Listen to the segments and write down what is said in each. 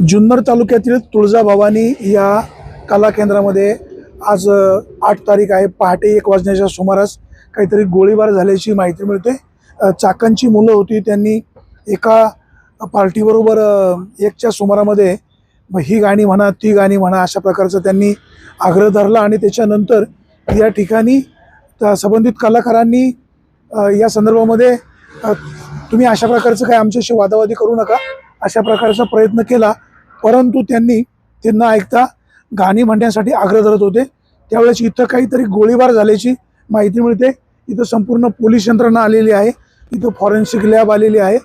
जुन्नर तालुक्यातील तुळजाभवानी या कला केंद्रामध्ये आज 8 तारीख आहे, पहाटे 1 वाजण्याच्या सुमारास काहीतरी गोळीबार झाल्याची माहिती मिळते। चाकणची मुलं होती, त्यांनी एका पार्टीबरोबर 1च्या सुमारामध्ये ही गाणी म्हणा ती गाणी म्हणा अशा प्रकारचं त्यांनी आग्रह धरला आणि त्याच्यानंतर या ठिकाणी संबंधित कलाकारांनी या संदर्भामध्ये तुम्ही अशा प्रकारचं काय आमच्याशी वादावादी करू नका अशा प्रकारचा प्रयत्न केला, परंतु त्यांनी ते न ऐकता गाणी म्हणण्यासाठी आग्रह धरत होते। त्यावेळेस इथं काहीतरी गोळीबार झाल्याची माहिती मिळते। इथं संपूर्ण पोलीस यंत्रणा आलेली आहे, इथं फॉरेन्सिक लॅब आलेली आहे,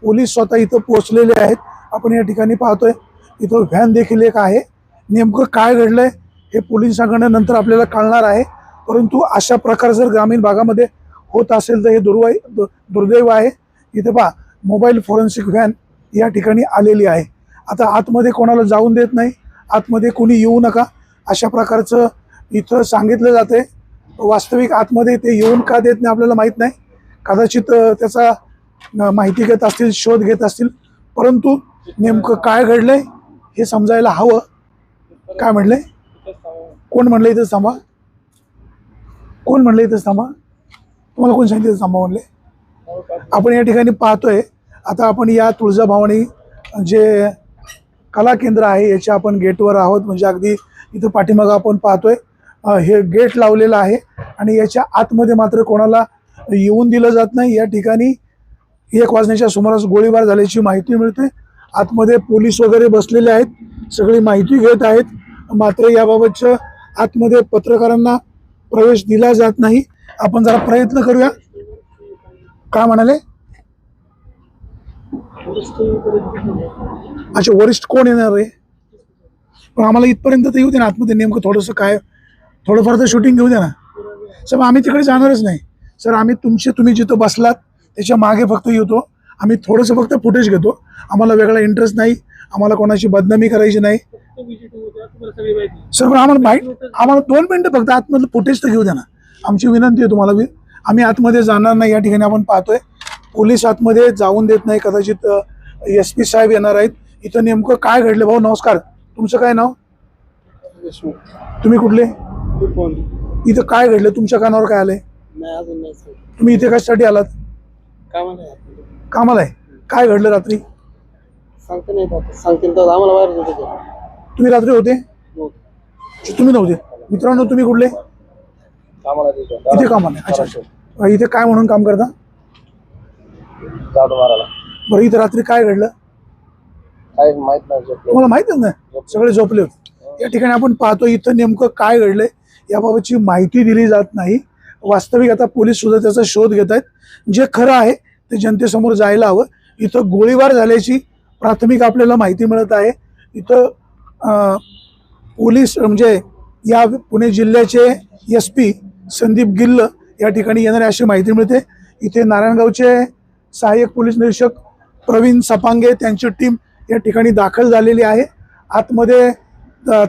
पोलीस स्वतः इथं पोहोचलेले आहेत। आपण या ठिकाणी पाहतोय इथं व्हॅन देखील एक आहे। नेमकं काय घडलंय हे पोलिसांकडून नंतर आपल्याला कळणार आहे, परंतु अशा प्रकार जर ग्रामीण भागामध्ये होत असेल तर हे दुर्दैव आहे। इथे पहा मोबाईल फॉरेन्सिक व्हॅन या ठिकाणी आलेली आहे। आता आतमध्ये कोणाला जाऊन देत नाही, आतमध्ये कोणी येऊ नका अशा प्रकारचं इथं सांगितलं जाते। वास्तविक आतमध्ये ते येऊन का देत नाही आपल्याला माहीत नाही, कदाचित त्याचा माहिती घेत असतील, शोध घेत असतील, परंतु नेमकं काय घडलंय हे समजायला हवं। काय म्हणले, कोण म्हणलं इथं थांबा, कोण म्हणलं इथं थांबा, तुम्हाला कोण सांगितलं इथं थांबा म्हणले? आपण या ठिकाणी पाहतोय आता आपण या तुळजाभवानी जे कला केंद्र आहे याच्या आपण गेटवर आहोत, म्हणजे अगदी इथं पाठीमागं आपण पाहतोय हे गेट लावलेलं आहे आणि याच्या आतमध्ये मात्र कोणाला येऊन दिलं जात नाही। या ठिकाणी 1 वाजण्याच्या सुमारास गोळीबार झाल्याची माहिती मिळते। आतमध्ये पोलीस वगैरे बसलेले आहेत, सगळी माहिती घेत आहेत, मात्र याबाबतचं आतमध्ये पत्रकारांना प्रवेश दिला जात नाही। आपण जरा प्रयत्न करूया। काय म्हणाले? अच्छा, वरिष्ठ कोण येणार आहे? पण आम्हाला इथपर्यंत तर येऊ दे ना, आतमध्ये नेमकं थोडंसं काय थोडंफार तर शूटिंग घेऊ दे ना सर। आम्ही तिकडे जाणारच नाही सर, आम्ही तुम्ही जिथं बसलात त्याच्या मागे फक्त येतो, आम्ही थोडंसं फक्त फुटेज घेतो, आम्हाला वेगळा इंटरेस्ट नाही, आम्हाला कोणाची बदनामी करायची नाही सर। पण आम्हाला 2 मिनिटं फक्त आतमधलं फुटेज तर घेऊ द्या ना, आमची विनंती आहे तुम्हाला। आम्ही आतमध्ये जाणार नाही। या ठिकाणी आपण पाहतोय पोलीस आतमध्ये जाऊन देत नाही, कदाचित SP साहेब येणार आहेत। इथं नेमकं काय घडलं? भाऊ नमस्कार, तुमचं काय नाव? तुम्ही कुठले? इथं काय घडलं? तुमच्या कानावर काय आलंय? तुम्ही इथे कशासाठी आलात? कामाला आहे। काय घडलं रात्री? तुम्ही रात्री होते? तुम्ही नव्हते? मित्रांनो तुम्ही कुठले? इथे कामाला? अच्छा, इथे काय म्हणून काम करता? बरं, इथे रात्री काय घडलं? तुम्हाला माहितच नाही, सगळे झोपले होते। या ठिकाणी आपण पाहतो इथं नेमकं काय घडलंय याबाबतची माहिती दिली जात नाही। वास्तविक आता पोलीस सुद्धा त्याचा शोध घेत आहेत, जे खरं आहे ते जनतेसमोर जायला हवं। इथं गोळीबार झाल्याची प्राथमिक आपल्याला माहिती मिळत आहे। इथं पोलीस म्हणजे या पुणे जिल्ह्याचे SP संदीप गिल्ल या ठिकाणी येणारे अशी माहिती मिळते। इथे नारायणगावचे सहाय्यक पोलीस निरीक्षक प्रवीण सपांगे त्यांची टीम या ठिकाणी दाखल झालेली आहे। आतमध्ये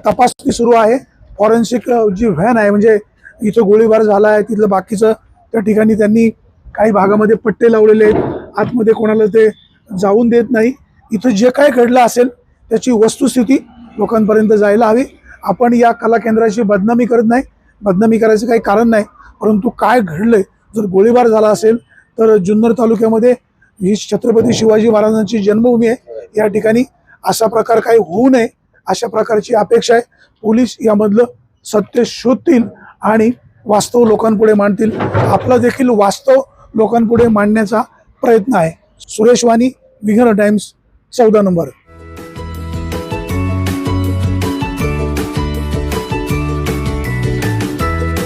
तपासणी सुरू आहे। फॉरेन्सिक जी व्हॅन आहे, म्हणजे इथं गोळीबार झाला आहे तिथलं बाकीचं त्या ठिकाणी त्यांनी काही भागामध्ये पट्टे लावलेले आहेत, आतमध्ये कोणाला ते जाऊन देत नाही। इथं जे काय घडलं असेल त्याची वस्तुस्थिती लोकांपर्यंत जायला हवी। आपण या कला केंद्राची बदनामी करत नाही, बदनामी करायचं काही कारण नाही, परंतु काय घडलंय, जर गोळीबार झाला असेल तर जुन्नर तालुक्यामध्ये ही छत्रपती शिवाजी महाराजांची जन्मभूमी आहे, या ठिकाणी असा प्रकार काही होऊ नये अशा प्रकारची अपेक्षा आहे। पोलीस यामधलं सत्य शोधतील आणि वास्तव लोकांपुढे मांडतील। आपला देखील वास्तव लोकांपुढे मांडण्याचा प्रयत्न आहे। सुरेश वाणी, विघ्न टाइम्स, 14 नंबर।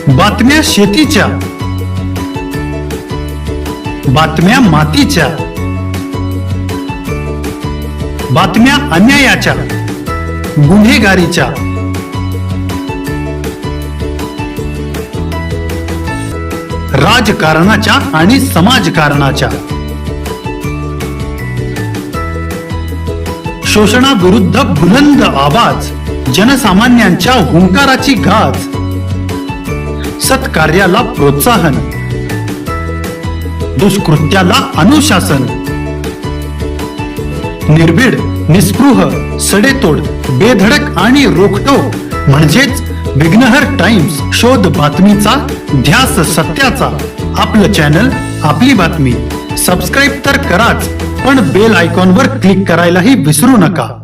बातम्या शेतीच्या, बातम्या मातीच्या, बातम्या अन्यायाच्या, गुन्हेगारीच्या, राजकारणाच्या आणि समाजकारणाच्या, शोषणाविरुद्ध बुलंद आवाज, जनसामान्यांच्या हुंकाराची गाज, सत्कार्याला प्रोत्साहन, दुष्कृत्याला अनुशासन, निर्भीड निस्पृह, सडेतोड, बेधडक आणि रोखटोक म्हणजेच विघ्नहर टाइम्स. शोध बातमीचा, ध्यास सत्याचा. आपलं चॅनल, आपली बातमी. सबस्क्राईब तर कराच, पण बेल आयकॉनवर क्लिक करायलाही विसरू नका.